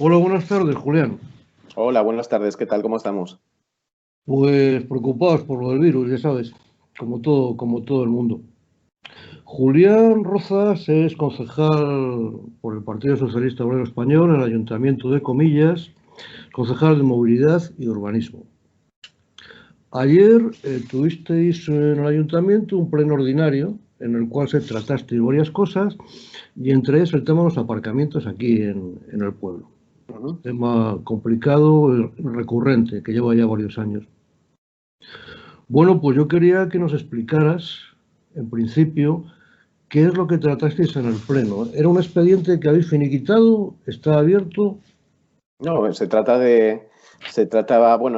Hola, buenas tardes, Julián. Hola, buenas tardes, ¿qué tal? ¿Cómo estamos? Pues preocupados por lo del virus, ya sabes, como todo el mundo. Julián Rozas es concejal por el Partido Socialista Obrero Español en el Ayuntamiento de Comillas, concejal de Movilidad y Urbanismo. Ayer tuvisteis en el Ayuntamiento un pleno ordinario en el cual se trataste varias cosas y entre ellas el tema de los aparcamientos aquí en el pueblo. Ujú. Tema complicado, recurrente, que lleva ya varios años. Bueno, pues yo quería que nos explicaras, en principio, qué es lo que tratasteis en el Pleno. ¿Era un expediente que habéis finiquitado? ¿Está abierto? No, bueno,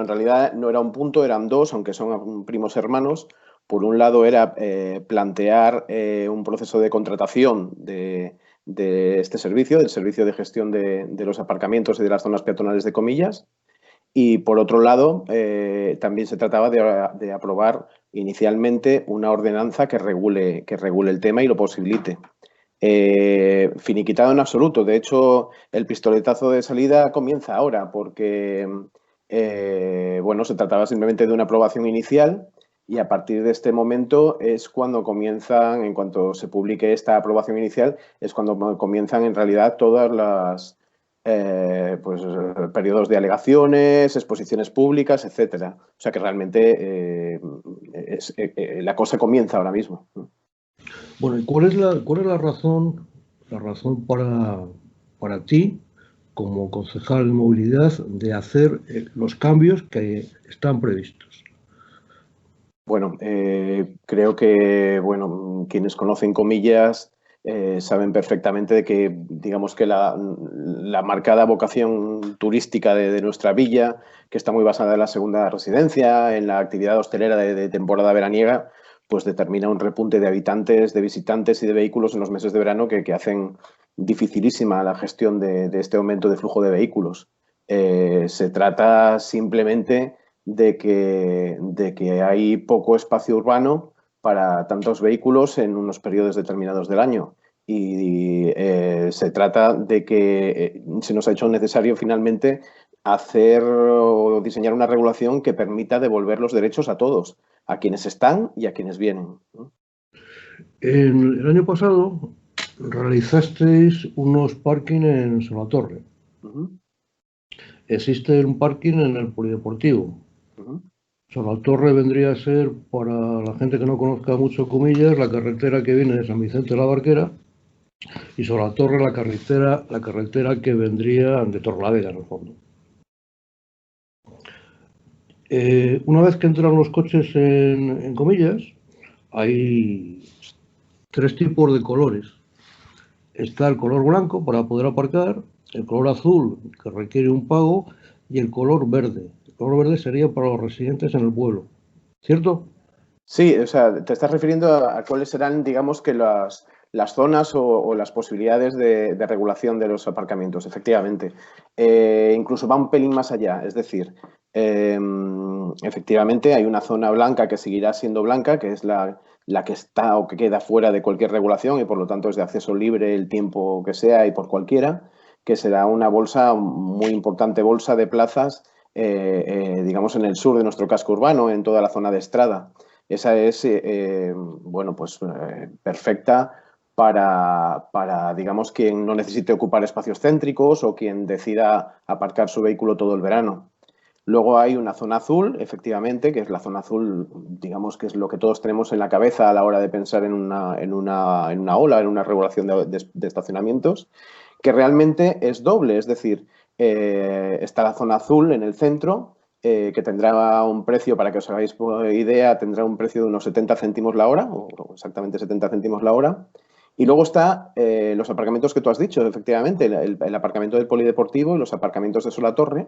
en realidad no era un punto, eran dos, aunque son primos hermanos. Por un lado era plantear un proceso de contratación de este servicio, del servicio de gestión de los aparcamientos y de las zonas peatonales de Comillas. Y por otro lado, también se trataba de aprobar inicialmente una ordenanza que regule el tema y lo posibilite. Finiquitado en absoluto. De hecho, el pistoletazo de salida comienza ahora porque, bueno, se trataba simplemente de una aprobación inicial y a partir de este momento es cuando comienzan, en cuanto se publique esta aprobación inicial, es cuando comienzan en realidad todas las pues, periodos de alegaciones, exposiciones públicas, etcétera. O sea que realmente la cosa comienza ahora mismo. Bueno, ¿y cuál es la razón para ti, como concejal de movilidad, de hacer los cambios que están previstos? Bueno, creo que bueno, quienes conocen Comillas saben perfectamente de que, digamos que la marcada vocación turística de nuestra villa, que está muy basada en la segunda residencia, en la actividad hostelera de temporada veraniega, pues determina un repunte de habitantes, de visitantes y de vehículos en los meses de verano que hacen dificilísima la gestión de este aumento de flujo de vehículos. Se trata simplemente de que hay poco espacio urbano para tantos vehículos en unos periodos determinados del año. Y se trata de que se nos ha hecho necesario finalmente hacer o diseñar una regulación que permita devolver los derechos a todos, a quienes están y a quienes vienen, ¿no? El año pasado realizasteis unos parking en Solatorre. Uh-huh, Existe un parking en el Polideportivo. uh-huh. Torre vendría a ser, para la gente que no conozca mucho Comillas, la carretera que viene de San Vicente de la Barquera, y Torre la carretera que vendría de Torlavega, en el fondo. Una vez que entran los coches en Comillas, hay tres tipos de colores. Está el color blanco para poder aparcar, el color azul, que requiere un pago, y el color verde. El color verde sería para los residentes en el pueblo, ¿cierto? Sí, o sea, te estás refiriendo a cuáles serán, digamos, que las zonas o las posibilidades de regulación de los aparcamientos, efectivamente. Incluso va un pelín más allá, es decir, efectivamente hay una zona blanca que seguirá siendo blanca, que es la que está o que queda fuera de cualquier regulación y por lo tanto es de acceso libre el tiempo que sea y por cualquiera, que será una bolsa, muy importante bolsa de plazas, digamos, en el sur de nuestro casco urbano, en toda la zona de Estrada. Esa es, bueno, pues perfecta digamos, quien no necesite ocupar espacios céntricos o quien decida aparcar su vehículo todo el verano. Luego hay una zona azul, efectivamente, que es la zona azul, digamos, que es lo que todos tenemos en la cabeza a la hora de pensar en una ola, en una regulación de estacionamientos, que realmente es doble, es decir, está la zona azul en el centro, que tendrá un precio, para que os hagáis idea, tendrá un precio de unos 70 céntimos la hora, o exactamente 70 céntimos la hora. Y luego está los aparcamientos que tú has dicho, efectivamente, el aparcamiento del polideportivo y los aparcamientos de Solatorre,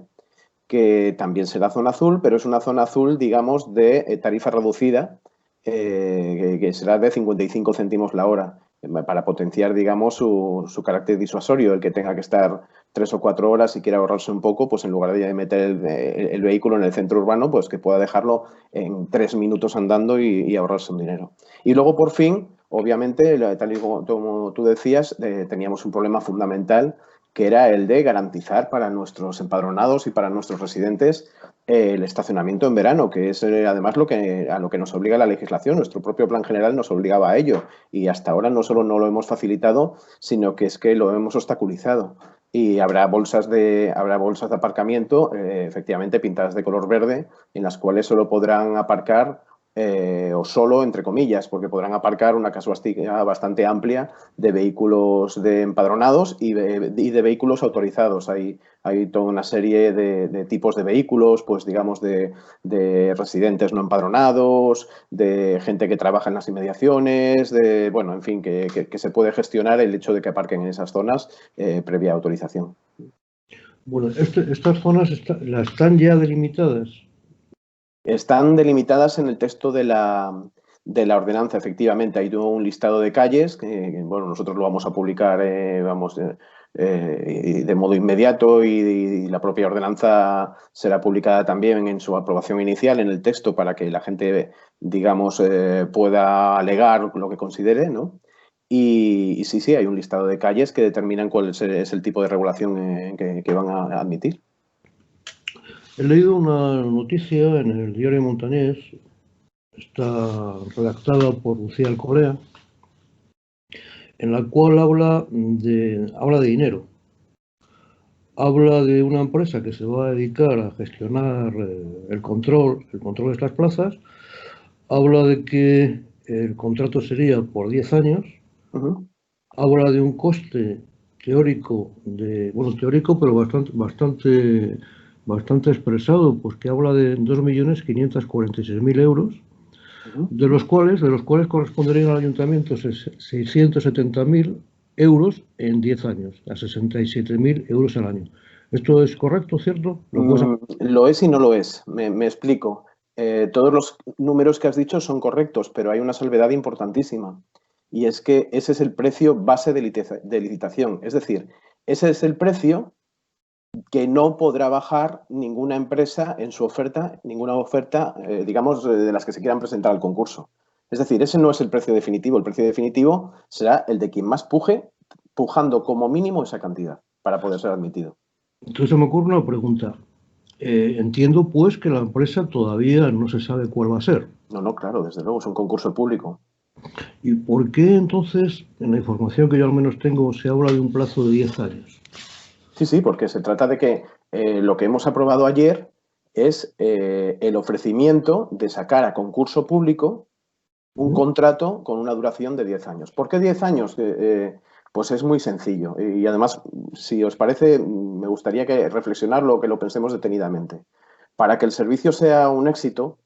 que también será zona azul, pero es una zona azul, digamos, de tarifa reducida, que será de 55 céntimos la hora, para potenciar, digamos, su carácter disuasorio. El que tenga que estar 3 o 4 horas y quiera ahorrarse un poco, pues en lugar de meter el vehículo en el centro urbano, pues que pueda dejarlo en 3 minutos andando y ahorrarse un dinero. Y luego, por fin, obviamente, tal y como tú decías, teníamos un problema fundamental, que era el de garantizar para nuestros empadronados y para nuestros residentes el estacionamiento en verano, que es además a lo que nos obliga la legislación. Nuestro propio plan general nos obligaba a ello y hasta ahora no solo no lo hemos facilitado, sino que es que lo hemos obstaculizado. Y habrá bolsas de aparcamiento, efectivamente pintadas de color verde, en las cuales solo podrán aparcar, o solo, entre comillas, porque podrán aparcar una casuística bastante amplia de vehículos de empadronados y de vehículos autorizados. Hay toda una serie de tipos de vehículos, pues digamos de residentes no empadronados, de gente que trabaja en las inmediaciones, bueno, en fin, que se puede gestionar el hecho de que aparquen en esas zonas previa autorización. Bueno, estas zonas están ya delimitadas. Están delimitadas en el texto de la ordenanza, efectivamente. Hay un listado de calles que bueno, nosotros lo vamos a publicar de modo inmediato y la propia ordenanza será publicada también en su aprobación inicial en el texto para que la gente, digamos, pueda alegar lo que considere, ¿no? Y sí, hay un listado de calles que determinan cuál es el tipo de regulación que van a admitir. He leído una noticia en el diario Montañés, está redactada por Lucía Alcolea, en la cual habla de dinero. Habla de una empresa que se va a dedicar a gestionar el control de estas plazas. Habla de que el contrato sería por 10 años. Uh-huh. Habla de un coste teórico, pero bastante expresado, pues que habla de 2.546.000 euros, de los cuales corresponderían al ayuntamiento 670.000 euros en 10 años, a 67.000 euros al año. ¿Esto es correcto, cierto? Lo es y no lo es. Me explico. Todos los números que has dicho son correctos, pero hay una salvedad importantísima. Y es que ese es el precio base de licitación. Es decir, ese es el precio que no podrá bajar ninguna empresa en su oferta, ninguna oferta, digamos, de las que se quieran presentar al concurso. Es decir, ese no es el precio definitivo. El precio definitivo será el de quien más pujando como mínimo esa cantidad para poder ser admitido. Entonces me ocurre una pregunta. Entiendo, pues, que la empresa todavía no se sabe cuál va a ser. No, claro, desde luego, es un concurso público. ¿Y por qué entonces, en la información que yo al menos tengo, se habla de un plazo de 10 años? Sí, porque se trata de que lo que hemos aprobado ayer es el ofrecimiento de sacar a concurso público un contrato con una duración de 10 años. ¿Por qué 10 años? Pues es muy sencillo. Y además, si os parece, me gustaría que reflexionarlo, que lo pensemos detenidamente. Para que el servicio sea un éxito,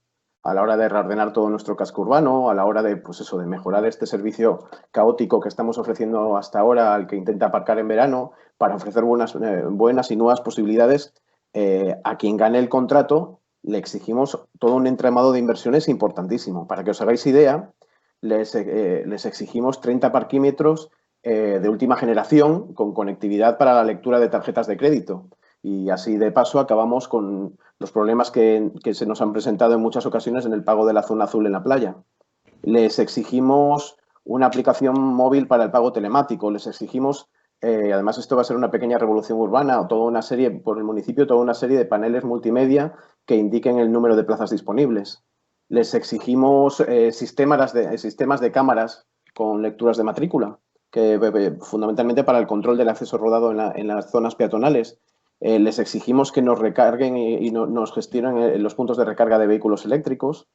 a la hora de reordenar todo nuestro casco urbano, a la hora de, pues eso, de mejorar este servicio caótico que estamos ofreciendo hasta ahora al que intenta aparcar en verano, para ofrecer buenas y nuevas posibilidades, a quien gane el contrato le exigimos todo un entramado de inversiones importantísimo. Para que os hagáis idea, les exigimos 30 parquímetros de última generación con conectividad para la lectura de tarjetas de crédito. Y así, de paso, acabamos con los problemas que se nos han presentado en muchas ocasiones en el pago de la zona azul en la playa. Les exigimos una aplicación móvil para el pago telemático. Les exigimos, además esto va a ser una pequeña revolución urbana, por el municipio, toda una serie de paneles multimedia que indiquen el número de plazas disponibles. Les exigimos sistemas de cámaras con lecturas de matrícula, que fundamentalmente para el control del acceso rodado en las zonas peatonales. Les exigimos que nos recarguen y nos gestionen los puntos de recarga de vehículos eléctricos.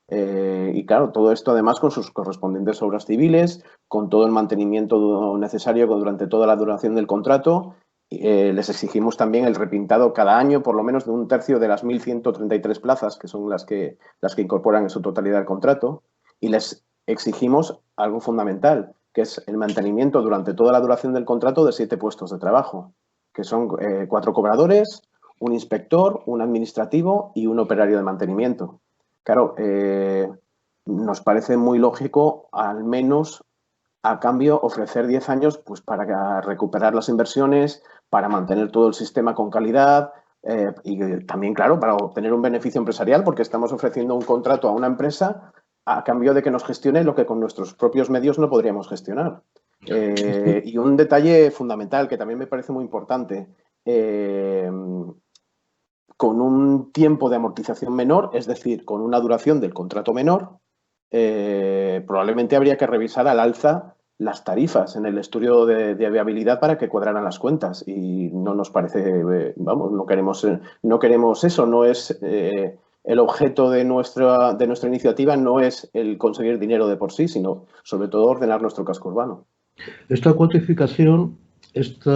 Y claro, todo esto además con sus correspondientes obras civiles, con todo el mantenimiento necesario durante toda la duración del contrato. Les exigimos también el repintado cada año, por lo menos de un tercio de las 1.133 plazas, que son las que incorporan en su totalidad el contrato. Y les exigimos algo fundamental, que es el mantenimiento durante toda la duración del contrato de 7 puestos de trabajo, que son 4 cobradores, un inspector, un administrativo y un operario de mantenimiento. Claro, nos parece muy lógico, al menos a cambio, ofrecer 10 años pues, para recuperar las inversiones, para mantener todo el sistema con calidad y también, claro, para obtener un beneficio empresarial, porque estamos ofreciendo un contrato a una empresa a cambio de que nos gestione lo que con nuestros propios medios no podríamos gestionar. Y un detalle fundamental que también me parece muy importante, con un tiempo de amortización menor, es decir, con una duración del contrato menor, probablemente habría que revisar al alza las tarifas en el estudio de viabilidad para que cuadraran las cuentas. Y no nos parece, vamos, no queremos eso, no es el objeto de nuestra iniciativa, no es el conseguir dinero de por sí, sino sobre todo ordenar nuestro casco urbano. Esta cuantificación, este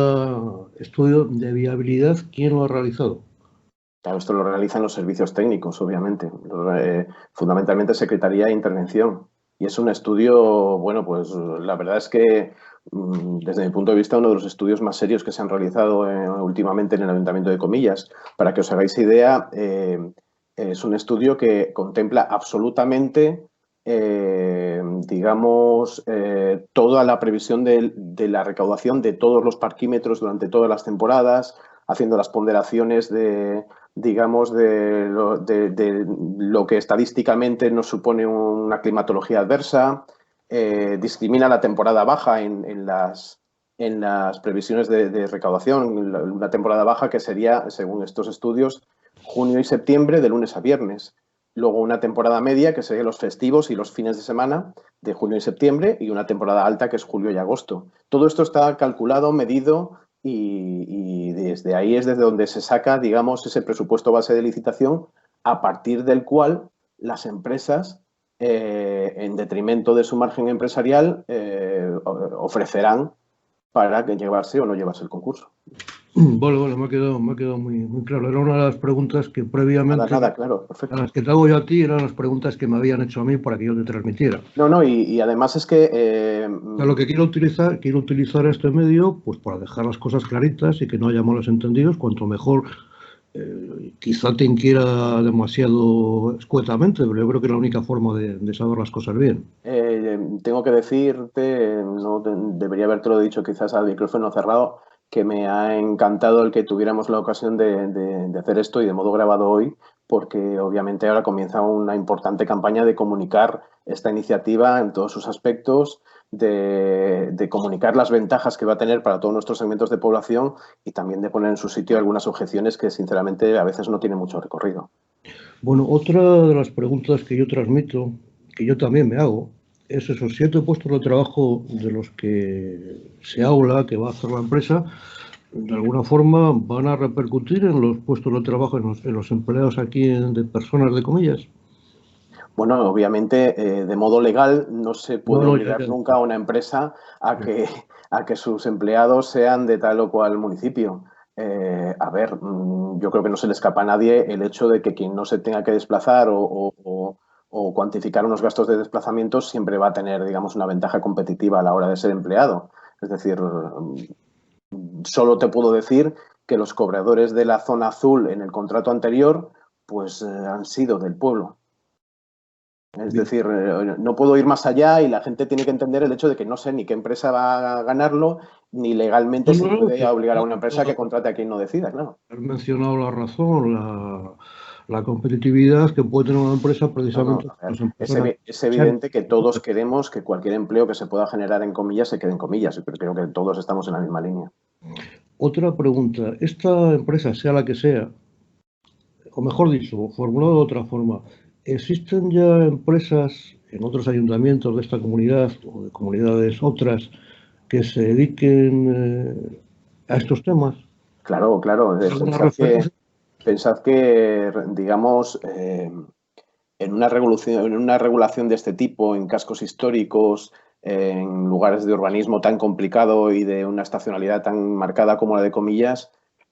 estudio de viabilidad, ¿quién lo ha realizado? Claro, esto lo realizan los servicios técnicos, obviamente, fundamentalmente Secretaría de Intervención. Y es un estudio, bueno, pues la verdad es que desde mi punto de vista uno de los estudios más serios que se han realizado últimamente en el Ayuntamiento de Comillas. Para que os hagáis idea, es un estudio que contempla absolutamente, digamos, toda la previsión de la recaudación de todos los parquímetros durante todas las temporadas, haciendo las ponderaciones digamos, de lo que estadísticamente nos supone una climatología adversa, discrimina la temporada baja en las previsiones de recaudación, una temporada baja que sería, según estos estudios, junio y septiembre de lunes a viernes. Luego una temporada media, que serían los festivos y los fines de semana de junio y septiembre, y una temporada alta, que es julio y agosto. Todo esto está calculado, medido, y desde ahí es desde donde se saca, digamos, ese presupuesto base de licitación, a partir del cual las empresas, en detrimento de su margen empresarial, ofrecerán para llevarse o no llevarse el concurso. Vale, me ha quedado muy claro. Era una de las preguntas que previamente, Nada, claro, a perfecto. las que te hago yo a ti, eran las preguntas que me habían hecho a mí para que yo te transmitiera. No, y además es que... O sea, lo que quiero utilizar este medio, pues para dejar las cosas claritas y que no haya malos entendidos, cuanto mejor. Quizá te inquiera demasiado escuetamente, pero yo creo que es la única forma de saber las cosas bien. Tengo que decirte, no debería habértelo dicho quizás al micrófono cerrado, que me ha encantado el que tuviéramos la ocasión de hacer esto y de modo grabado hoy, porque obviamente ahora comienza una importante campaña de comunicar esta iniciativa en todos sus aspectos, de comunicar las ventajas que va a tener para todos nuestros segmentos de población y también de poner en su sitio algunas objeciones que sinceramente a veces no tienen mucho recorrido. Bueno, otra de las preguntas que yo transmito, que yo también me hago, es esos 7 puestos de trabajo de los que se habla que va a hacer la empresa, de alguna forma van a repercutir en los puestos de trabajo, en los empleados aquí de personas de comillas. Bueno, obviamente, de modo legal no se No, puede no, obligar nunca a una empresa ya. a que sus empleados sean de tal o cual municipio. A ver, yo creo que no se le escapa a nadie el hecho de que quien no se tenga que desplazar o cuantificar unos gastos de desplazamiento siempre va a tener, digamos, una ventaja competitiva a la hora de ser empleado. Es decir, solo te puedo decir que los cobradores de la zona azul en el contrato anterior, pues han sido del pueblo. Es Bien. decir, no puedo ir más allá y la gente tiene que entender el hecho de que no sé ni qué empresa va a ganarlo, ni legalmente No, se no, no, puede obligar a una empresa que contrate a quien no decida, claro. has mencionado la razón, la competitividad que puede tener una empresa No, precisamente a con ver, las empresas. es evidente que todos queremos que cualquier empleo que se pueda generar en comillas se quede en comillas, pero creo que todos estamos en la misma línea. Otra pregunta, esta empresa, sea la que sea, o mejor dicho, formulado de otra forma, ¿existen ya empresas en otros ayuntamientos de esta comunidad o de comunidades otras que se dediquen a estos temas? Claro, ¿Alguna referencia? pensad que digamos, en una regulación de este tipo, en cascos históricos, en lugares de urbanismo tan complicado y de una estacionalidad tan marcada como la de Comillas,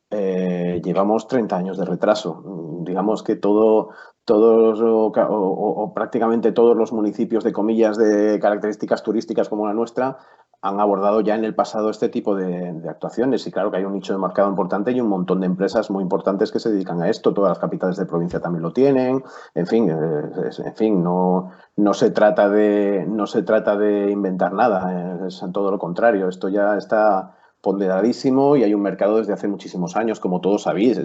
llevamos 30 años de retraso. Digamos que todos o prácticamente todos los municipios de Comillas de características turísticas como la nuestra han abordado ya en el pasado este tipo de actuaciones. Y claro que hay un nicho de mercado importante y un montón de empresas muy importantes que se dedican a esto. Todas las capitales de provincia también lo tienen. En fin, no se trata de inventar nada, es todo lo contrario. Esto ya está ponderadísimo y hay un mercado desde hace muchísimos años, como todos sabéis,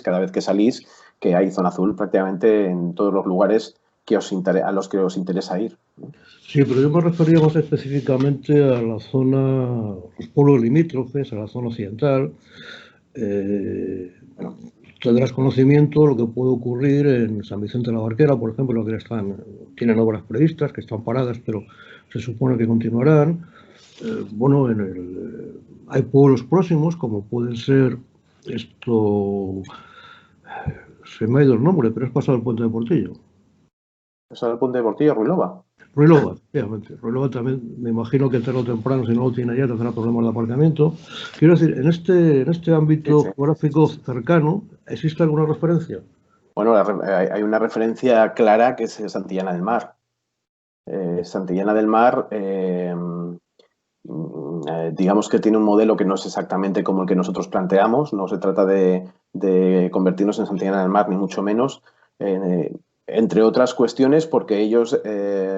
cada vez que salís, que hay zona azul prácticamente en todos los lugares a los que os interesa ir, ¿no? Sí, pero yo me refería más específicamente a la zona, los pueblos limítrofes, a la zona occidental. Bueno, tendrás conocimiento de lo que puede ocurrir en San Vicente de la Barquera, por ejemplo, que tienen obras previstas, que están paradas, pero se supone que continuarán. Bueno, hay pueblos próximos, como pueden ser esto, se me ha ido el nombre, pero es pasado el puente de Portillo. Eso es el punto de Portillo, Ruilova. Ruilova, efectivamente. Ruilova también, me imagino que tarde o temprano, si no lo tiene ya, tendrá problemas de aparcamiento. Quiero decir, en este ámbito Sí, sí. geográfico cercano, ¿existe alguna referencia? Bueno, hay una referencia clara que es Santillana del Mar. Santillana del Mar, digamos que tiene un modelo que no es exactamente como el que nosotros planteamos. No se trata de convertirnos en Santillana del Mar, ni mucho menos. Entre otras cuestiones, porque ellos,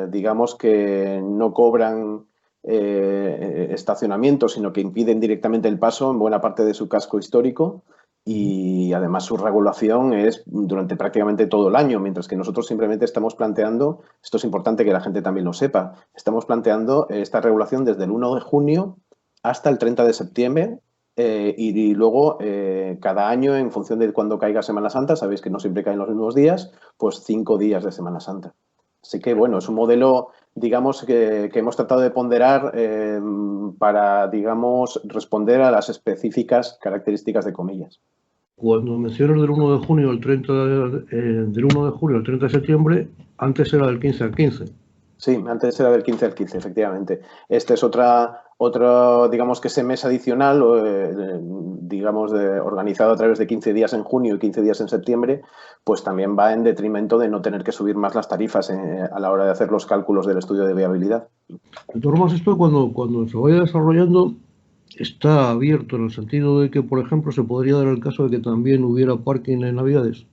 digamos que no cobran estacionamiento, sino que impiden directamente el paso en buena parte de su casco histórico. Y además su regulación es durante prácticamente todo el año, mientras que nosotros simplemente estamos planteando, esto es importante que la gente también lo sepa, estamos planteando esta regulación desde el 1 de junio hasta el 30 de septiembre y luego cada año, en función de cuándo caiga Semana Santa, sabéis que no siempre caen los mismos días, pues 5 días de Semana Santa. Así que bueno, es un modelo, digamos, que hemos tratado de ponderar para, digamos, responder a las específicas características de Comillas. Cuando mencionas del 1 de junio al 30 del 1 de julio al 30 de septiembre, antes era del 15 al 15. Sí, antes era del 15 al 15, efectivamente. Este es digamos que ese mes adicional, digamos, organizado a través de 15 días en junio y 15 días en septiembre, pues también va en detrimento de no tener que subir más las tarifas a la hora de hacer los cálculos del estudio de viabilidad. De todas formas, esto cuando se vaya desarrollando está abierto en el sentido de que, por ejemplo, se podría dar el caso de que también hubiera parking en Navidades.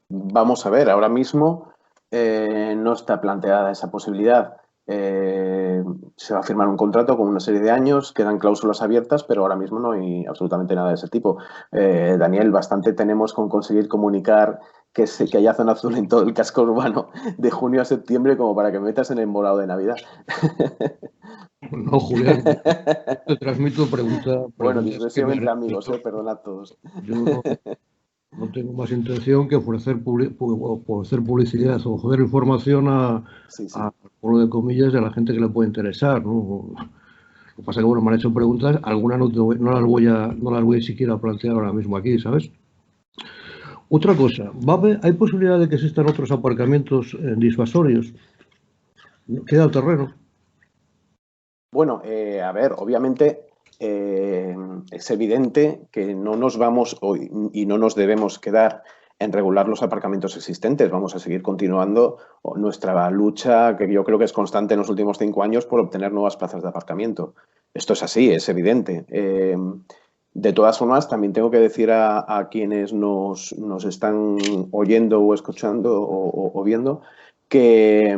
Vamos a ver, ahora mismo no está planteada esa posibilidad. Se va a firmar un contrato con una serie de años, quedan cláusulas abiertas, pero ahora mismo no hay absolutamente nada de ese tipo. Daniel, bastante tenemos con conseguir comunicar que haya zona azul en todo el casco urbano de junio a septiembre como para que me metas en el embolado de Navidad. No, Julián, te transmito Bueno, preguntas que diversión me entre harán. amigos, perdona a todos. Yo no tengo más intención que ofrecer publicidad o ofrecer información Sí, sí. a pueblo de comillas y a la gente que le puede interesar, ¿no? Lo que pasa es que bueno, me han hecho preguntas, algunas no las voy siquiera a plantear ahora mismo aquí, ¿sabes? Otra cosa, ¿hay posibilidad de que existan otros aparcamientos disuasorios? Queda el terreno. Bueno, a ver, obviamente es evidente que no nos vamos hoy y no nos debemos quedar en regular los aparcamientos existentes. Vamos a seguir continuando nuestra lucha, que yo creo que es constante en los últimos 5 años, por obtener nuevas plazas de aparcamiento. Esto es así, es evidente. De todas formas, también tengo que decir a quienes nos están oyendo o escuchando o viendo que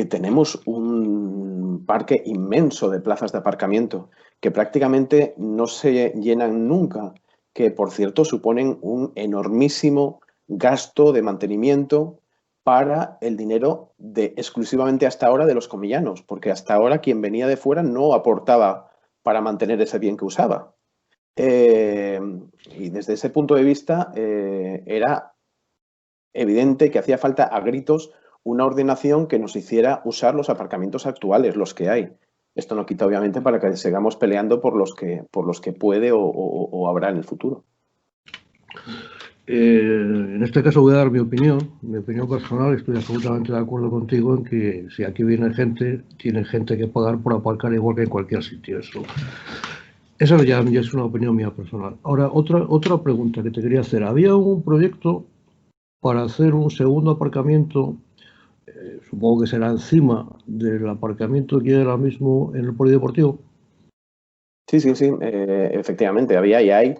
tenemos un parque inmenso de plazas de aparcamiento que prácticamente no se llenan nunca, que por cierto suponen un enormísimo gasto de mantenimiento para el dinero exclusivamente hasta ahora de los comillanos, porque hasta ahora quien venía de fuera no aportaba para mantener ese bien que usaba. Y desde ese punto de vista era evidente que hacía falta a gritos una ordenación que nos hiciera usar los aparcamientos actuales, los que hay. Esto no quita, obviamente, para que sigamos peleando por los que puede o habrá en el futuro. En este caso voy a dar mi opinión personal. Estoy absolutamente de acuerdo contigo en que si aquí viene gente, tiene gente que pagar por aparcar igual que en cualquier sitio. Esa ya es una opinión mía personal. Ahora, otra pregunta que te quería hacer. Había un proyecto para hacer un segundo aparcamiento, supongo que será encima del aparcamiento que hay ahora mismo en el polideportivo. Sí, sí, sí, efectivamente, había y hay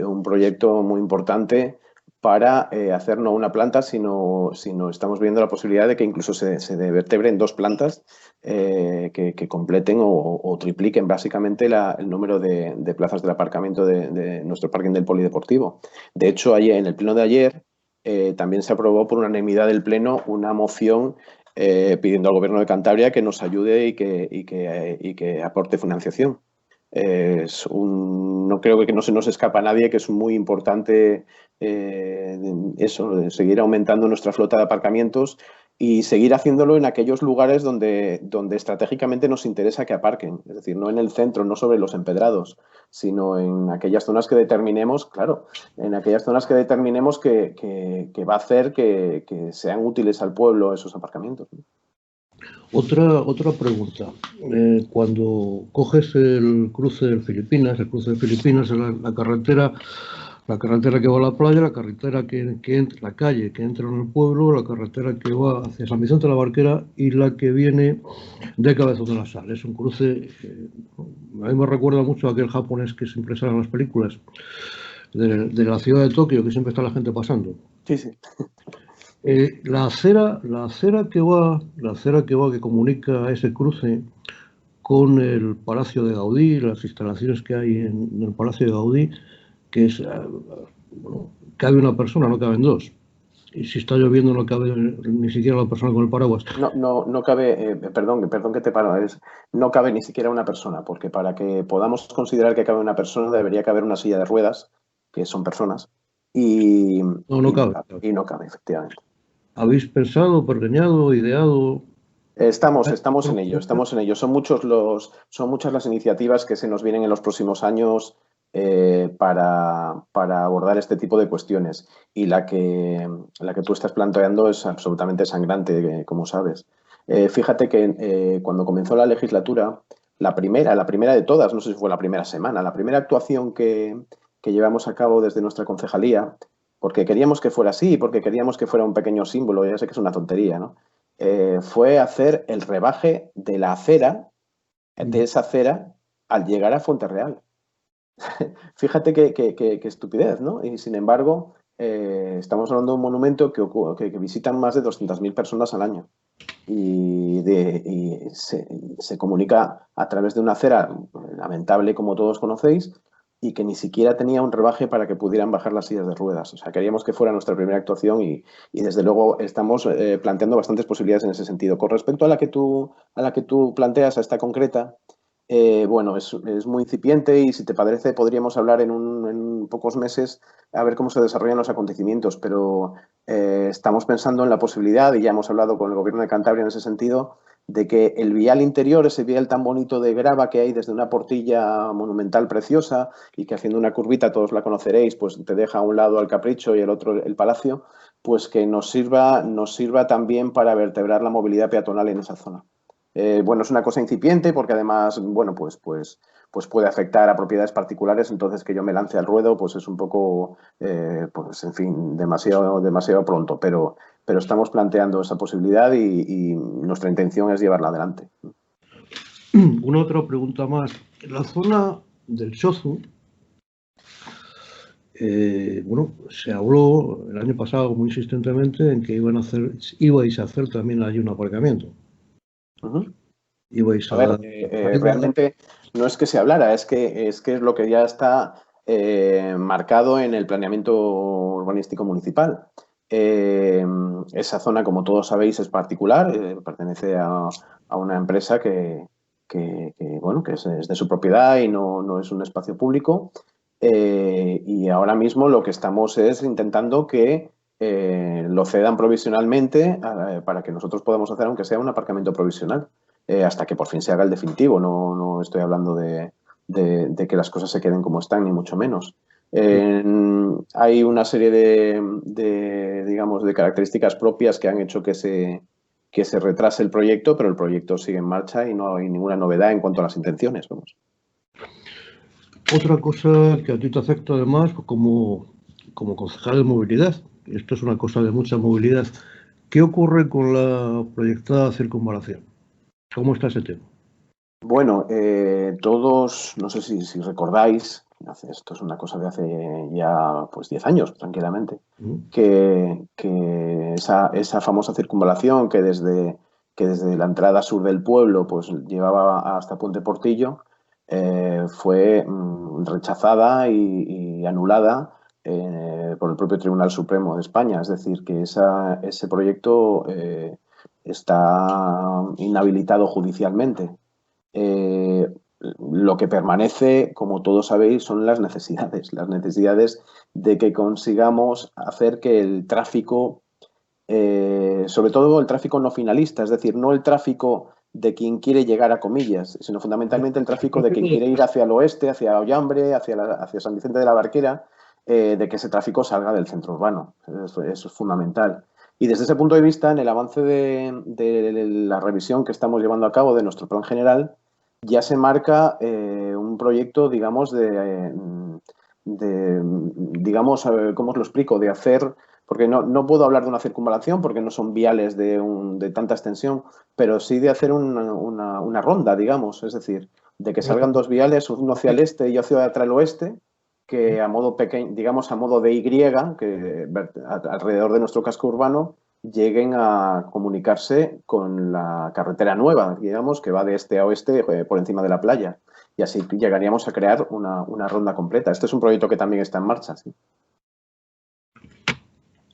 un proyecto muy importante para hacer no una planta, sino estamos viendo la posibilidad de que incluso se vertebre en 2 plantas que completen o tripliquen básicamente el número de plazas del aparcamiento de nuestro parking del polideportivo. De hecho, en el pleno de ayer también se aprobó por unanimidad del Pleno una moción pidiendo al Gobierno de Cantabria que nos ayude y que aporte financiación. No creo que no se nos escapa a nadie que es muy importante eso, seguir aumentando nuestra flota de aparcamientos y seguir haciéndolo en aquellos lugares donde estratégicamente nos interesa que aparquen. Es decir, no en el centro, no sobre los empedrados, sino en aquellas zonas que determinemos, claro, en aquellas zonas que determinemos que va a hacer que sean útiles al pueblo esos aparcamientos. Otra pregunta. Cuando coges el cruce de Filipinas es la carretera que va a la playa, la carretera que entra, la calle que entra en el pueblo, la carretera que va hacia San Vicente de la Barquera y la que viene de Cabezón de la Sal. Es un cruce, a mí me recuerda mucho a aquel japonés que siempre sale en las películas, de la ciudad de Tokio, que siempre está la gente pasando. Sí, sí. La acera que comunica ese cruce con el Palacio de Gaudí, las instalaciones que hay en el Palacio de Gaudí, que es, bueno, cabe una persona, no caben dos. Y si está lloviendo no cabe ni siquiera la persona con el paraguas. No cabe, perdón que te paro, no cabe ni siquiera una persona, porque para que podamos considerar que cabe una persona debería caber una silla de ruedas, que son personas, y No cabe. Y no cabe, efectivamente. ¿Habéis pensado, pergeñado, ideado? Estamos en ello. Son muchas las iniciativas que se nos vienen en los próximos años para abordar este tipo de cuestiones. Y la que tú estás planteando es absolutamente sangrante, como sabes. Fíjate que cuando comenzó la legislatura, la primera de todas, no sé si fue la primera semana, la primera actuación que llevamos a cabo desde nuestra concejalía, porque queríamos que fuera así, porque queríamos que fuera un pequeño símbolo, ya sé que es una tontería, ¿no? Fue hacer el rebaje de la acera, de esa acera, al llegar a Fuenterreal. Fíjate qué estupidez, ¿no? Y sin embargo, estamos hablando de un monumento que visitan más de 200.000 personas al año. Y se comunica a través de una acera lamentable, como todos conocéis, y que ni siquiera tenía un rebaje para que pudieran bajar las sillas de ruedas. O sea, queríamos que fuera nuestra primera actuación y desde luego estamos planteando bastantes posibilidades en ese sentido. Con respecto a la que tú planteas, a esta concreta, bueno, es muy incipiente y si te parece podríamos hablar en pocos meses a ver cómo se desarrollan los acontecimientos, pero estamos pensando en la posibilidad, y ya hemos hablado con el Gobierno de Cantabria en ese sentido, de que el vial interior, ese vial tan bonito de grava que hay desde una portilla monumental preciosa y que haciendo una curvita, todos la conoceréis, pues te deja a un lado al Capricho y al otro el Palacio, pues que nos sirva también para vertebrar la movilidad peatonal en esa zona. Bueno, es una cosa incipiente porque además, bueno, pues puede afectar a propiedades particulares, entonces que yo me lance al ruedo, pues es un poco, pues en fin, demasiado pronto, pero estamos planteando esa posibilidad y nuestra intención es llevarla adelante. Una otra pregunta más. La zona del Chozu, bueno, se habló el año pasado muy insistentemente en que ibais a hacer también allí un aparcamiento. Ibais a ver, realmente no es que se hablara, es que es lo que ya está marcado en el planeamiento urbanístico municipal. Esa zona, como todos sabéis, es particular, pertenece a una empresa que bueno, que es de su propiedad y no es un espacio público. Y ahora mismo lo que estamos es intentando que lo cedan provisionalmente para que nosotros podamos hacer, aunque sea un aparcamiento provisional, hasta que por fin se haga el definitivo. No estoy hablando de que las cosas se queden como están, ni mucho menos. Hay una serie digamos, de características propias que han hecho que se retrase el proyecto, pero el proyecto sigue en marcha y no hay ninguna novedad en cuanto a las intenciones. Vamos. Otra cosa que a ti te afecta además como concejal de movilidad, esto es una cosa de mucha movilidad, ¿qué ocurre con la proyectada circunvalación? ¿Cómo está ese tema? Bueno, todos, no sé si recordáis, esto es una cosa de hace ya pues 10 años, tranquilamente, que esa famosa circunvalación que desde la entrada sur del pueblo pues llevaba hasta Puente Portillo, fue rechazada y anulada por el propio Tribunal Supremo de España. Es decir, que ese proyecto está inhabilitado judicialmente. Lo que permanece, como todos sabéis, son las necesidades de que consigamos hacer que el tráfico, sobre todo el tráfico no finalista, es decir, no el tráfico de quien quiere llegar a Comillas, sino fundamentalmente el tráfico de quien quiere ir hacia el oeste, hacia Ollambre, hacia San Vicente de la Barquera, de que ese tráfico salga del centro urbano. Eso es fundamental. Y desde ese punto de vista, en el avance de la revisión que estamos llevando a cabo de nuestro plan general, ya se marca un proyecto, digamos, digamos, ¿cómo os lo explico? De hacer, porque no puedo hablar de una circunvalación porque no son viales de tanta extensión, pero sí de hacer una ronda, digamos, es decir, de que salgan dos viales, uno hacia el este y otro hacia el oeste, que a modo pequeño, digamos, a modo de Y, que alrededor de nuestro casco urbano lleguen a comunicarse con la carretera nueva, digamos, que va de este a oeste por encima de la playa. Y así llegaríamos a crear una ronda completa. Este es un proyecto que también está en marcha, ¿sí?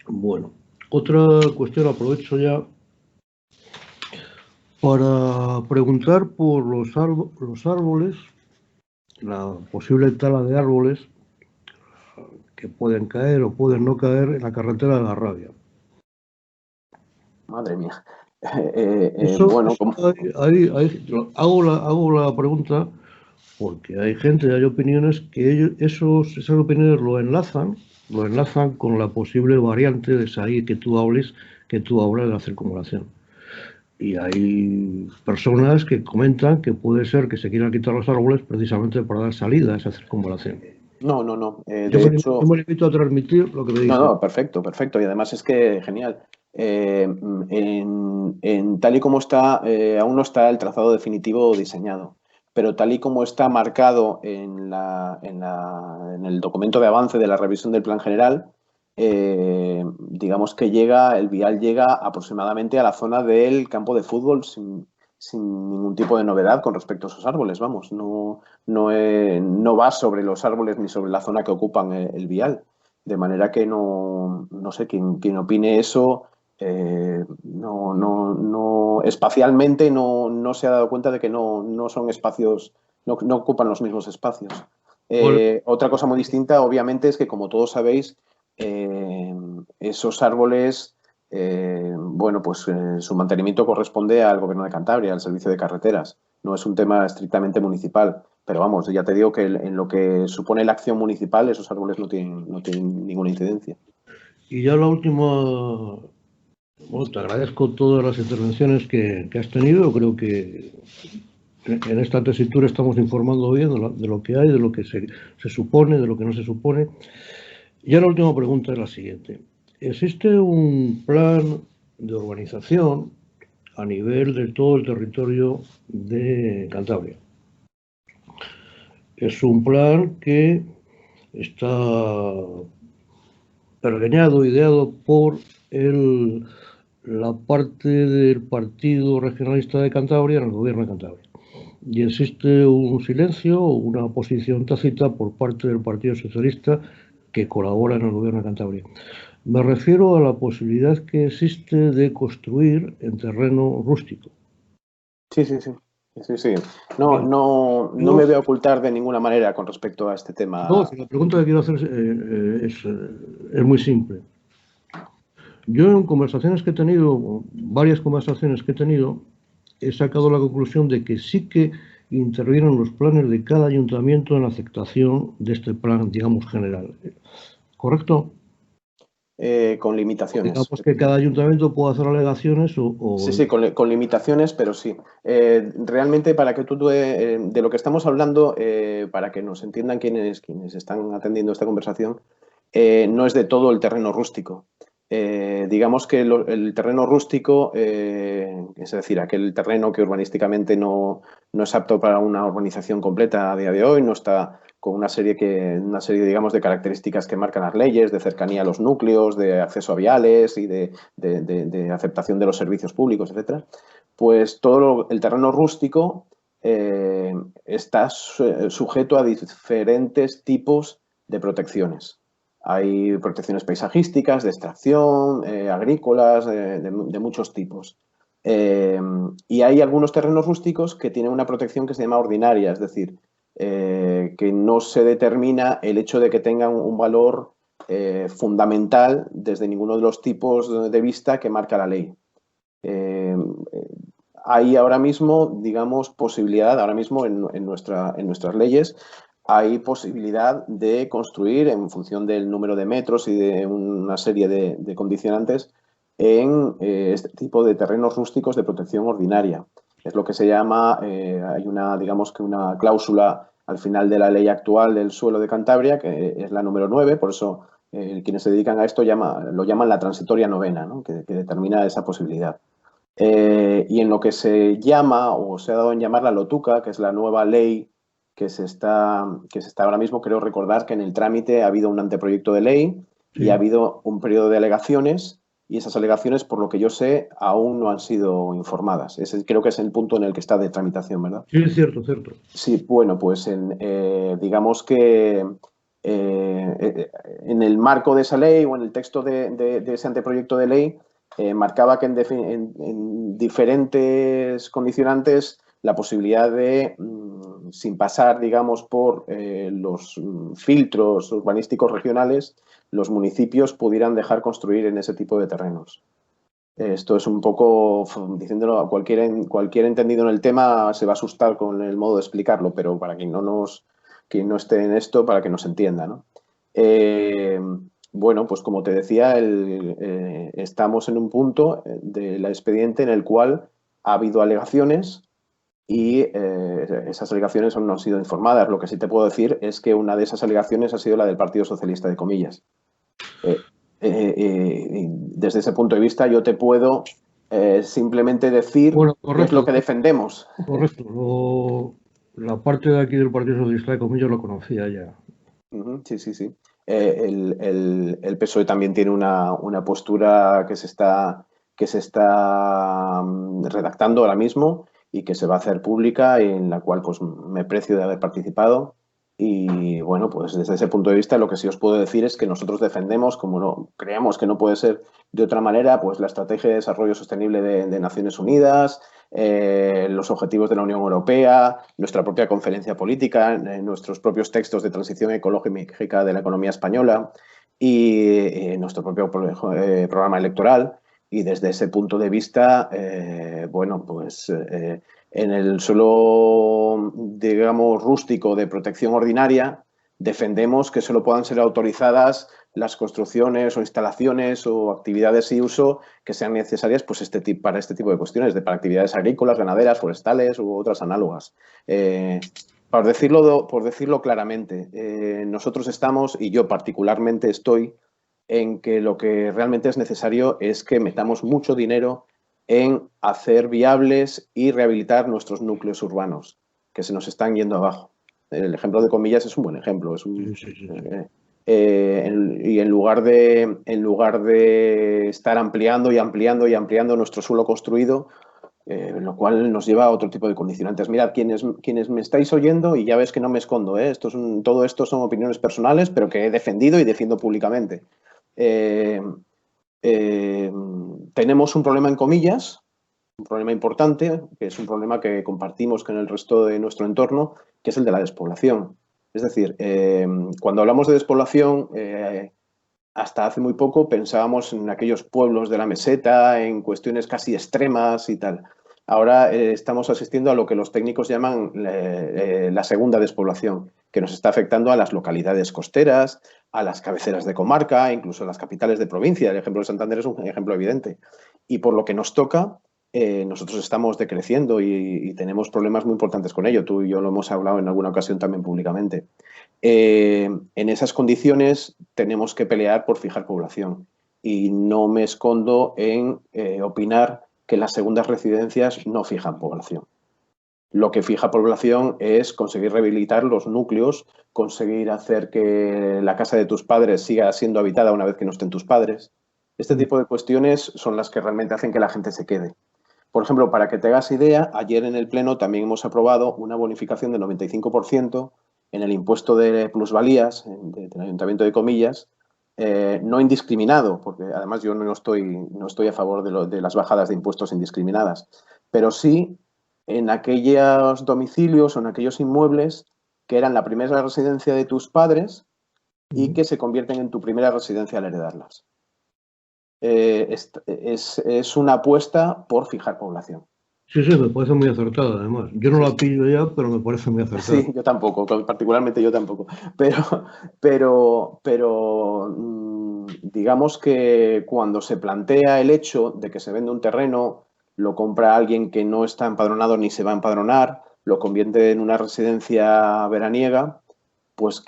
Bueno, otra cuestión, aprovecho ya para preguntar por los árboles, la posible tala de árboles que pueden caer o pueden no caer en la carretera de la Rabia. Madre mía. Bueno, hago la pregunta porque hay gente, hay opiniones que esas opiniones lo enlazan con la posible variante de Saí que tú hablas de la circunvalación. Y hay personas que comentan que puede ser que se quieran quitar los árboles precisamente para dar salida a esa circunvalación. No. Yo me limito a transmitir lo que me dicen. No, perfecto. Y además es que, genial. Tal y como está, aún no está el trazado definitivo diseñado, pero tal y como está marcado en el documento de avance de la revisión del plan general, digamos que el vial llega aproximadamente a la zona del campo de fútbol sin ningún tipo de novedad con respecto a esos árboles, vamos, no va sobre los árboles ni sobre la zona que ocupan el vial, de manera que no sé, quien opine eso espacialmente no se ha dado cuenta de que no son espacios, no ocupan los mismos espacios. Otra cosa muy distinta, obviamente, es que, como todos sabéis, esos árboles, su mantenimiento corresponde al Gobierno de Cantabria, al Servicio de Carreteras. No es un tema estrictamente municipal. Pero vamos, ya te digo que en lo que supone la acción municipal, esos árboles no tienen ninguna incidencia. Y ya la última, bueno, te agradezco todas las intervenciones que has tenido. Creo que en esta tesitura estamos informando bien de lo que hay, de lo que se supone, de lo que no se supone. Ya la última pregunta es la siguiente. ¿Existe un plan de urbanización a nivel de todo el territorio de Cantabria? Es un plan que está pergeñado, ideado por la parte del Partido Regionalista de Cantabria en el Gobierno de Cantabria. Y existe un silencio o una oposición tácita por parte del Partido Socialista que colabora en el Gobierno de Cantabria. Me refiero a la posibilidad que existe de construir en terreno rústico. Sí. No me voy a ocultar de ninguna manera con respecto a este tema. No, la pregunta que quiero hacer es muy simple. Yo en conversaciones que he tenido, varias conversaciones que he tenido, he sacado la conclusión de que sí que intervienen los planes de cada ayuntamiento en la aceptación de este plan, digamos, general. ¿Correcto? Con limitaciones. Digamos que cada ayuntamiento puede hacer alegaciones o... Sí, con limitaciones, pero sí. Realmente, para que de lo que estamos hablando, para que nos entiendan quienes están atendiendo esta conversación, no es de todo el terreno rústico. Digamos que el terreno rústico, es decir, aquel terreno que urbanísticamente no es apto para una urbanización completa a día de hoy, no está con una serie, digamos, de características que marcan las leyes, de cercanía a los núcleos, de acceso a viales y de aceptación de los servicios públicos, etcétera. Pues todo el terreno rústico está sujeto a diferentes tipos de protecciones. hay protecciones paisajísticas, de extracción, agrícolas, de muchos tipos. Y hay algunos terrenos rústicos que tienen una protección que se llama ordinaria, es decir, que no se determina el hecho de que tengan un valor fundamental desde ninguno de los tipos de vista que marca la ley. Hay ahora mismo, digamos, posibilidad, ahora mismo en nuestras leyes, hay posibilidad de construir en función del número de metros y de una serie de condicionantes en este tipo de terrenos rústicos de protección ordinaria. Es lo que se llama, hay una, digamos que una cláusula al final de la ley actual del suelo de Cantabria, que es la número 9, por eso quienes se dedican a esto lo llaman la transitoria novena, ¿no? que determina esa posibilidad. Y en lo que se llama, o se ha dado en llamar la LOTUCA, que es la nueva ley que se está ahora mismo, creo recordar que en el trámite ha habido un anteproyecto de ley y ha habido un periodo de alegaciones, y esas alegaciones, por lo que yo sé, aún no han sido informadas. Ese creo que es el punto en el que está de tramitación, ¿verdad? Sí, es cierto, cierto. Sí, bueno, pues digamos que en el marco de esa ley o en el texto de ese anteproyecto de ley marcaba que en diferentes condicionantes la posibilidad de, sin pasar, digamos, por los filtros urbanísticos regionales, los municipios pudieran dejar construir en ese tipo de terrenos. Esto es un poco, diciéndolo a cualquier entendido en el tema, se va a asustar con el modo de explicarlo, pero para quien no esté en esto, para que nos entienda, ¿no? Bueno, pues como te decía, estamos en un punto del expediente en el cual ha habido alegaciones y esas alegaciones aún no han sido informadas. Lo que sí te puedo decir es que una de esas alegaciones ha sido la del Partido Socialista de Comillas. Desde ese punto de vista yo te puedo simplemente decir qué es lo que defendemos. Correcto. La parte de aquí del Partido Socialista de Comillas lo conocía ya. Sí, sí, sí. El PSOE también tiene una postura que se está redactando ahora mismo y que se va a hacer pública, en la cual pues me precio de haber participado. Y bueno, pues desde ese punto de vista lo que sí os puedo decir es que nosotros defendemos, como no creemos que no puede ser de otra manera, pues la Estrategia de Desarrollo Sostenible de Naciones Unidas, los objetivos de la Unión Europea, nuestra propia conferencia política, nuestros propios textos de transición ecológica de la economía española y nuestro propio programa electoral. Y desde ese punto de vista, bueno, pues en el suelo, digamos, rústico de protección ordinaria, defendemos que solo puedan ser autorizadas las construcciones o instalaciones o actividades y uso que sean necesarias pues, para este tipo de cuestiones, para actividades agrícolas, ganaderas, forestales u otras análogas. Por decirlo claramente, nosotros estamos, y yo particularmente estoy, en que lo que realmente es necesario es que metamos mucho dinero en hacer viables y rehabilitar nuestros núcleos urbanos, que se nos están yendo abajo. El ejemplo de Comillas es un buen ejemplo. Sí. Y en lugar de estar ampliando y ampliando y ampliando nuestro suelo construido, lo cual nos lleva a otro tipo de condicionantes. Mirad, quienes me estáis oyendo, y ya ves que no me escondo, todo esto son opiniones personales, pero que he defendido y defiendo públicamente. Tenemos un problema en Comillas, un problema importante, que es un problema que compartimos con el resto de nuestro entorno, que es el de la despoblación. Es decir, cuando hablamos de despoblación, hasta hace muy poco pensábamos en aquellos pueblos de la meseta, en cuestiones casi extremas y tal. Ahora estamos asistiendo a lo que los técnicos llaman la segunda despoblación, que nos está afectando a las localidades costeras, a las cabeceras de comarca, incluso a las capitales de provincia. El ejemplo de Santander es un ejemplo evidente. Y por lo que nos toca, nosotros estamos decreciendo y tenemos problemas muy importantes con ello. Tú y yo lo hemos hablado en alguna ocasión también públicamente. En esas condiciones tenemos que pelear por fijar población y no me escondo en opinar que las segundas residencias no fijan población. Lo que fija población es conseguir rehabilitar los núcleos, conseguir hacer que la casa de tus padres siga siendo habitada una vez que no estén tus padres. Este tipo de cuestiones son las que realmente hacen que la gente se quede. Por ejemplo, para que te hagas idea, ayer en el Pleno también hemos aprobado una bonificación del 95% en el impuesto de plusvalías del Ayuntamiento de Comillas no indiscriminado, porque además yo no estoy a favor de las bajadas de impuestos indiscriminadas, pero sí en aquellos domicilios o en aquellos inmuebles que eran la primera residencia de tus padres y que se convierten en tu primera residencia al heredarlas. Es una apuesta por fijar población. Sí, sí, me parece muy acertada, además. Yo no la pillo ya, pero me parece muy acertada. Sí, yo tampoco, particularmente yo tampoco. Digamos que cuando se plantea el hecho de que se vende un terreno, lo compra alguien que no está empadronado ni se va a empadronar, lo convierte en una residencia veraniega, pues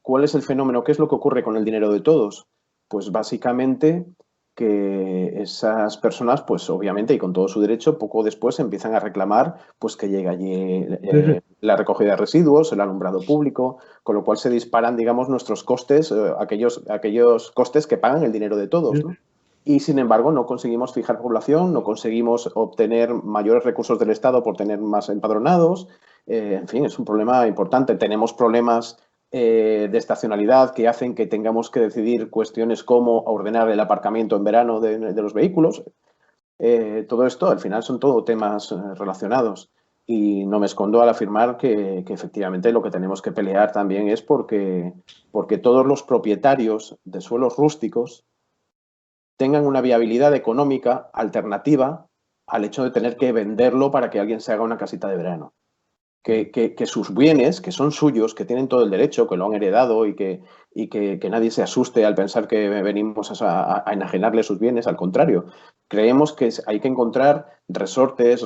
¿cuál es el fenómeno? ¿Qué es lo que ocurre con el dinero de todos? Pues básicamente que esas personas, pues obviamente y con todo su derecho, poco después empiezan a reclamar pues que llegue allí la recogida de residuos, el alumbrado público, con lo cual se disparan, digamos, nuestros costes, aquellos costes que pagan el dinero de todos, ¿no? Y sin embargo no conseguimos fijar población, no conseguimos obtener mayores recursos del Estado por tener más empadronados. En fin, es un problema importante. Tenemos problemas de estacionalidad que hacen que tengamos que decidir cuestiones como ordenar el aparcamiento en verano de los vehículos. Todo esto, al final, son todo temas relacionados. Y no me escondo al afirmar que efectivamente lo que tenemos que pelear también es porque todos los propietarios de suelos rústicos tengan una viabilidad económica alternativa al hecho de tener que venderlo para que alguien se haga una casita de verano. Que sus bienes, que son suyos, que tienen todo el derecho, que lo han heredado y que nadie se asuste al pensar que venimos a enajenarle sus bienes. Al contrario, creemos que hay que encontrar resortes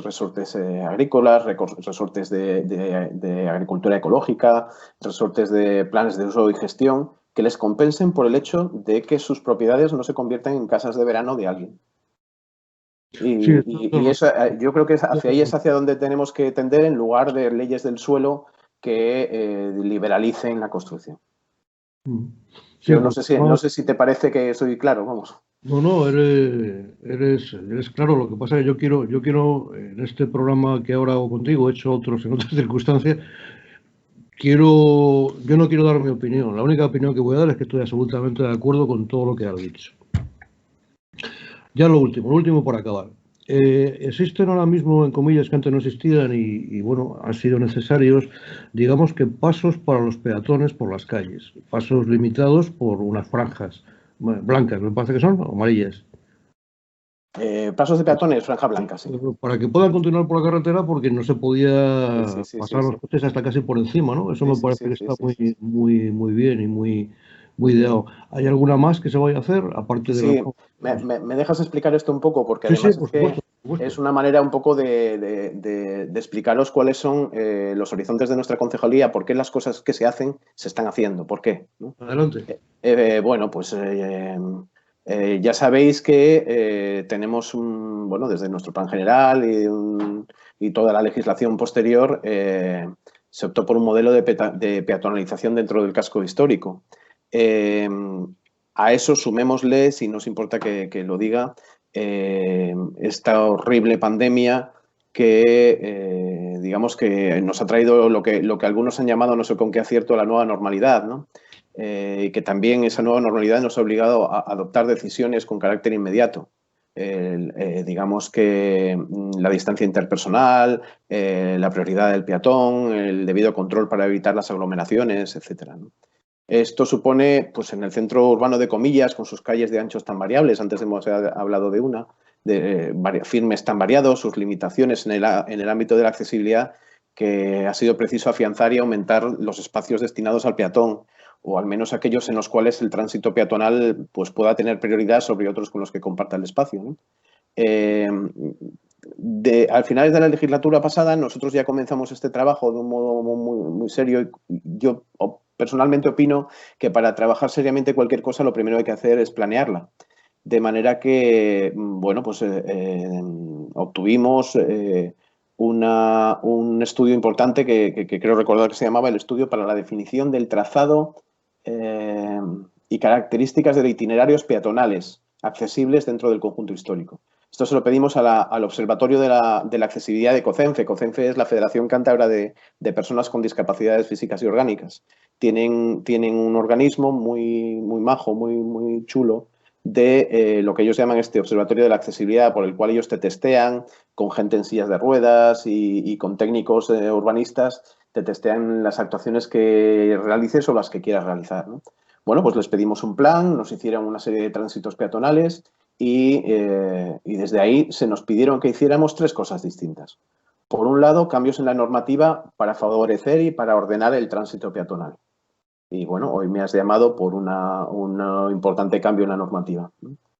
agrícolas, resortes de agricultura ecológica, resortes de planes de uso y gestión que les compensen por el hecho de que sus propiedades no se conviertan en casas de verano de alguien. Y eso, yo creo que es hacia donde tenemos que tender en lugar de leyes del suelo que liberalicen la construcción. Sí, yo no sé si te parece que soy claro, vamos. No, eres claro. Lo que pasa es que yo quiero, en este programa que ahora hago contigo, he hecho otros en otras circunstancias, yo no quiero dar mi opinión. La única opinión que voy a dar es que estoy absolutamente de acuerdo con todo lo que has dicho. Ya lo último por acabar. Existen ahora mismo, en comillas, que antes no existían y bueno, han sido necesarios, digamos que pasos para los peatones por las calles, pasos limitados por unas franjas blancas, me parece que son, o amarillas. Pasos de peatones, franja blanca, sí. Para que puedan continuar por la carretera porque no se podía pasar los coches hasta casi por encima, ¿no? Eso me parece que está muy bien y muy ideado. ¿Hay alguna más que se vaya a hacer aparte de Sí, ¿me dejas explicar esto un poco? Porque además es una manera un poco de explicaros cuáles son los horizontes de nuestra concejalía, por qué las cosas que se hacen se están haciendo, por qué, ¿no? Adelante. Bueno, pues ya sabéis que tenemos desde nuestro plan general y toda la legislación posterior se optó por un modelo de peatonalización dentro del casco histórico. A eso sumémosle, si no os importa que lo diga, esta horrible pandemia que digamos que nos ha traído lo que algunos han llamado, no sé con qué acierto, la nueva normalidad, ¿no? Y que también esa nueva normalidad nos ha obligado a adoptar decisiones con carácter inmediato. Digamos que la distancia interpersonal, la prioridad del peatón, el debido control para evitar las aglomeraciones, etcétera, ¿no? Esto supone, pues en el centro urbano de Comillas, con sus calles de anchos tan variables, antes hemos hablado de una, de firmes tan variados, sus limitaciones en el ámbito de la accesibilidad, que ha sido preciso afianzar y aumentar los espacios destinados al peatón, o al menos aquellos en los cuales el tránsito peatonal pues, pueda tener prioridad sobre otros con los que comparta el espacio, ¿no? Al final de la legislatura pasada, nosotros ya comenzamos este trabajo de un modo muy serio. Yo personalmente opino que para trabajar seriamente cualquier cosa lo primero que hay que hacer es planearla. De manera que, bueno, pues obtuvimos un estudio importante que creo recordar que se llamaba el Estudio para la Definición del Trazado y Características de Itinerarios Peatonales accesibles dentro del conjunto histórico. Esto se lo pedimos al Observatorio de la Accesibilidad de COCENFE. COCENFE es la Federación Cántabra de Personas con Discapacidades Físicas y Orgánicas. Tienen un organismo muy majo, muy chulo, de lo que ellos llaman este Observatorio de la Accesibilidad, por el cual ellos te testean con gente en sillas de ruedas y con técnicos urbanistas, te testean las actuaciones que realices o las que quieras realizar, ¿no? Bueno, pues les pedimos un plan, nos hicieron una serie de tránsitos peatonales y desde ahí se nos pidieron que hiciéramos 3 cosas distintas. Por un lado, cambios en la normativa para favorecer y para ordenar el tránsito peatonal. Y bueno, hoy me has llamado por un importante cambio en la normativa.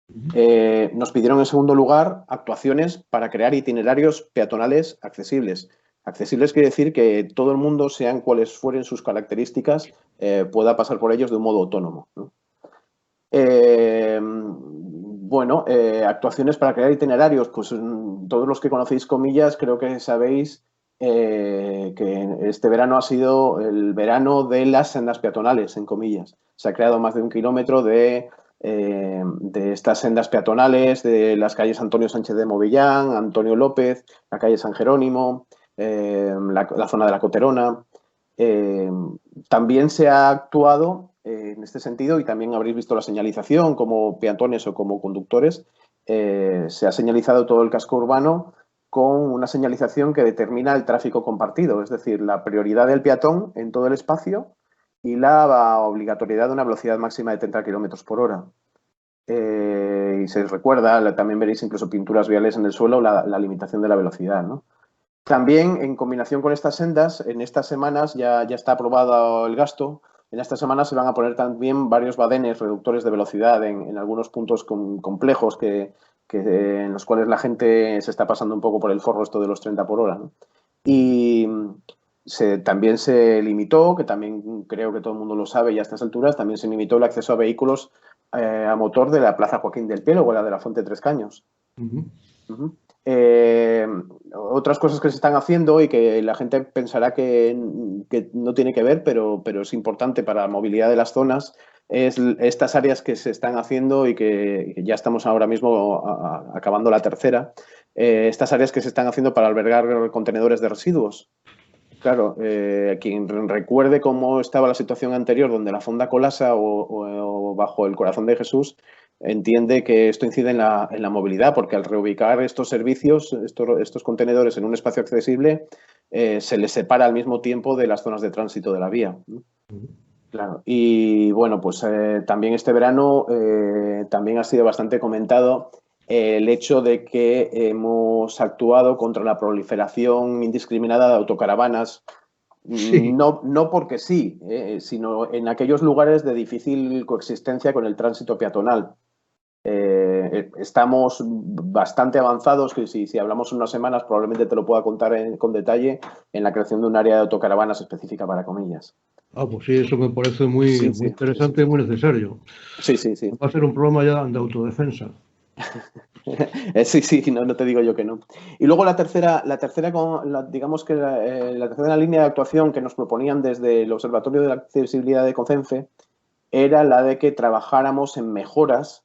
Nos pidieron en segundo lugar actuaciones para crear itinerarios peatonales accesibles. Accesibles quiere decir que todo el mundo, sean cuales fueren sus características, pueda pasar por ellos de un modo autónomo, ¿no? Actuaciones para crear itinerarios, pues todos los que conocéis Comillas creo que sabéis que este verano ha sido el verano de las sendas peatonales en Comillas. Se ha creado más de 1 kilómetro de estas sendas peatonales, de las calles Antonio Sánchez de Movillán, Antonio López, la calle San Jerónimo, la zona de la Coterona. También se ha actuado en este sentido, y también habréis visto la señalización como peatones o como conductores. Se ha señalizado todo el casco urbano con una señalización que determina el tráfico compartido, es decir, la prioridad del peatón en todo el espacio y la obligatoriedad de una velocidad máxima de 30 km por hora. Y se recuerda, también veréis incluso pinturas viales en el suelo, la limitación de la velocidad, ¿no? También, en combinación con estas sendas, en estas semanas ya está aprobado el gasto. En estas semanas se van a poner también varios badenes reductores de velocidad en algunos puntos complejos en los cuales la gente se está pasando un poco por el forro esto de los 30 por hora, ¿no? Y también se limitó, que también creo que todo el mundo lo sabe ya a estas alturas, también se limitó el acceso a vehículos a motor de la Plaza Joaquín del Pielo o la de la Fuente Tres Caños. Otras cosas que se están haciendo y que la gente pensará que no tiene que ver, pero es importante para la movilidad de las zonas, es estas áreas que se están haciendo y que ya estamos ahora mismo acabando la tercera, estas áreas que se están haciendo para albergar contenedores de residuos. Claro, quien recuerde cómo estaba la situación anterior, donde la Fonda colasa o bajo el Corazón de Jesús, entiende que esto incide en la movilidad, porque al reubicar estos servicios, estos contenedores en un espacio accesible, se les separa al mismo tiempo de las zonas de tránsito de la vía. Claro. Y bueno, pues también este verano también ha sido bastante comentado el hecho de que hemos actuado contra la proliferación indiscriminada de autocaravanas. Sí. No porque sí, sino en aquellos lugares de difícil coexistencia con el tránsito peatonal. Estamos bastante avanzados, que si hablamos unas semanas probablemente te lo pueda contar con detalle, en la creación de un área de autocaravanas específica para Comillas. Pues sí, eso me parece muy interesante y muy necesario. Sí. Va a ser un programa ya de autodefensa. Sí, no te digo yo que no. Y luego la tercera línea de actuación que nos proponían desde el Observatorio de la Accesibilidad de COCENFE era la de que trabajáramos en mejoras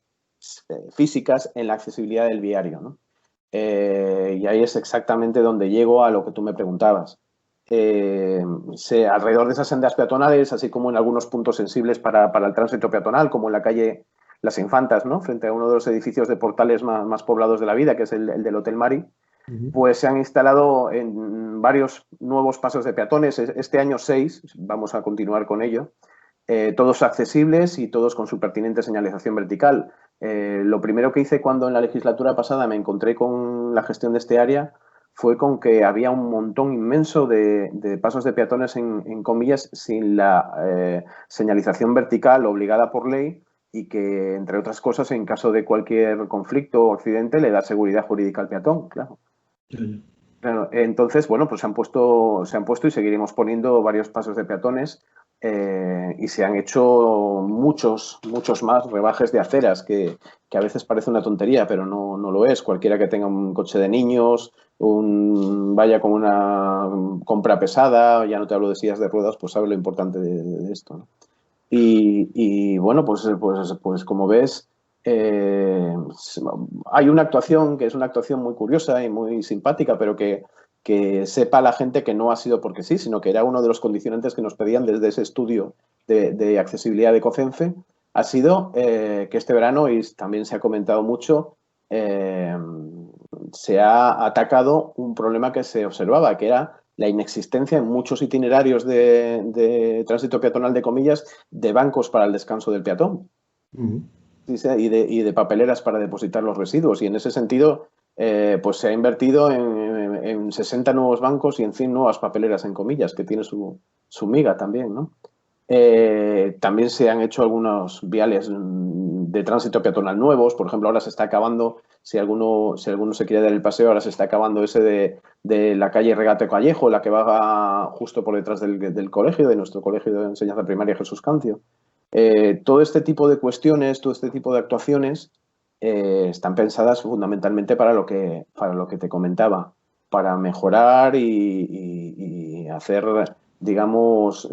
físicas en la accesibilidad del viario, ¿no? Y ahí es exactamente donde llego a lo que tú me preguntabas. Alrededor de esas sendas peatonales, así como en algunos puntos sensibles para el tránsito peatonal, como en la calle Las Infantas, ¿no?, frente a uno de los edificios de portales más poblados de la vida, que es el del Hotel Mari, pues se han instalado en varios nuevos pasos de peatones. Este año 6, vamos a continuar con ello, todos accesibles y todos con su pertinente señalización vertical. Lo primero que hice cuando en la legislatura pasada me encontré con la gestión de este área fue con que había un montón inmenso de pasos de peatones en Comillas sin la señalización vertical obligada por ley, y que, entre otras cosas, en caso de cualquier conflicto o accidente, le da seguridad jurídica al peatón, claro. Claro, entonces, bueno, pues se han puesto y seguiremos poniendo varios pasos de peatones, y se han hecho muchos más rebajes de aceras, que a veces parece una tontería, pero no lo es. Cualquiera que tenga un coche de niños, vaya con una compra pesada, ya no te hablo de sillas de ruedas, pues sabe lo importante de esto, ¿no? Y bueno, pues como ves, hay una actuación que es una actuación muy curiosa y muy simpática, pero que sepa la gente que no ha sido porque sí, sino que era uno de los condicionantes que nos pedían desde ese estudio de accesibilidad de COCENFE, ha sido que este verano, y también se ha comentado mucho, se ha atacado un problema que se observaba, que era la inexistencia en muchos itinerarios de tránsito peatonal, de comillas, de bancos para el descanso del peatón. Y de papeleras para depositar los residuos. Y en ese sentido, pues se ha invertido en 60 nuevos bancos y en 100 nuevas papeleras, en comillas, que tiene su miga también, ¿no? También se han hecho algunos viales de tránsito peatonal nuevos. Por ejemplo, ahora se está acabando, si alguno se quiere dar el paseo, ahora se está acabando ese de la calle Regate Callejo, la que va justo por detrás del colegio, de nuestro colegio de enseñanza primaria Jesús Cancio. Todo este tipo de cuestiones, todo este tipo de actuaciones están pensadas fundamentalmente para lo que te comentaba, para mejorar y hacer, digamos,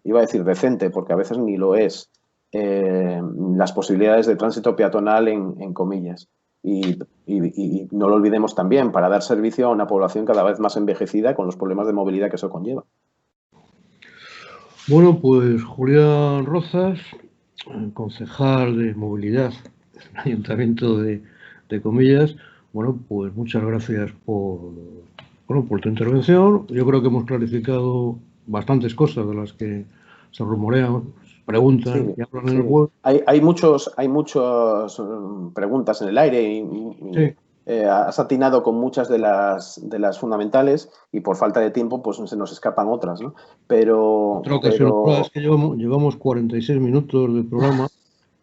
iba a decir decente, porque a veces ni lo es, las posibilidades de tránsito peatonal en comillas. Y no lo olvidemos también, para dar servicio a una población cada vez más envejecida con los problemas de movilidad que eso conlleva. Bueno, pues Julián Rozas, concejal de movilidad del Ayuntamiento de Comillas. Bueno, pues muchas gracias por tu intervención. Yo creo que hemos clarificado bastantes cosas de las que se rumorean, preguntan y hablan en el web. Hay muchas preguntas en el aire y has atinado con muchas de las fundamentales, y por falta de tiempo pues se nos escapan otras, ¿no? Otra ocasión es que llevamos 46 minutos de programa.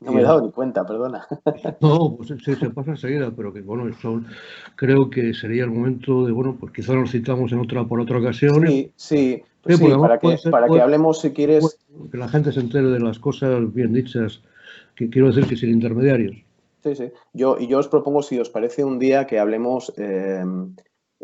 No me he dado ni cuenta, perdona. No, pues sí, se pasa enseguida, pero que bueno, creo que sería el momento de, bueno, pues quizá nos citamos por otra ocasión. Sí, para que hablemos, si quieres. Que la gente se entere de las cosas bien dichas, que quiero decir que sin intermediarios. Sí. Yo os propongo, si os parece, un día que hablemos,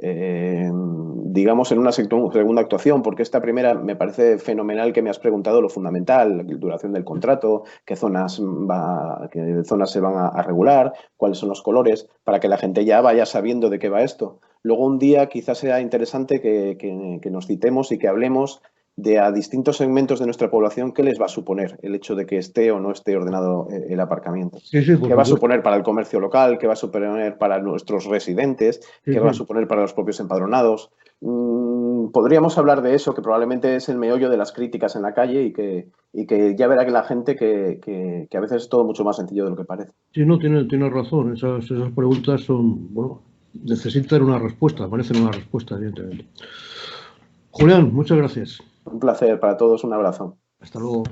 digamos, en una segunda actuación, porque esta primera me parece fenomenal, que me has preguntado lo fundamental: la duración del contrato, qué zonas se van a regular, cuáles son los colores, para que la gente ya vaya sabiendo de qué va esto. Luego un día quizás sea interesante que nos citemos y que hablemos de a distintos segmentos de nuestra población qué les va a suponer el hecho de que esté o no esté ordenado el aparcamiento. ¿Qué va a suponer para el comercio local? ¿Qué va a suponer para nuestros residentes? ¿Qué va a suponer para los propios empadronados? Podríamos hablar de eso, que probablemente es el meollo de las críticas en la calle, y que ya verá que la gente que a veces es todo mucho más sencillo de lo que parece. Sí, no, tiene razón. Esas preguntas son, bueno, necesitan una respuesta, merecen una respuesta, evidentemente. Julián, muchas gracias. Un placer para todos, un abrazo. Hasta luego.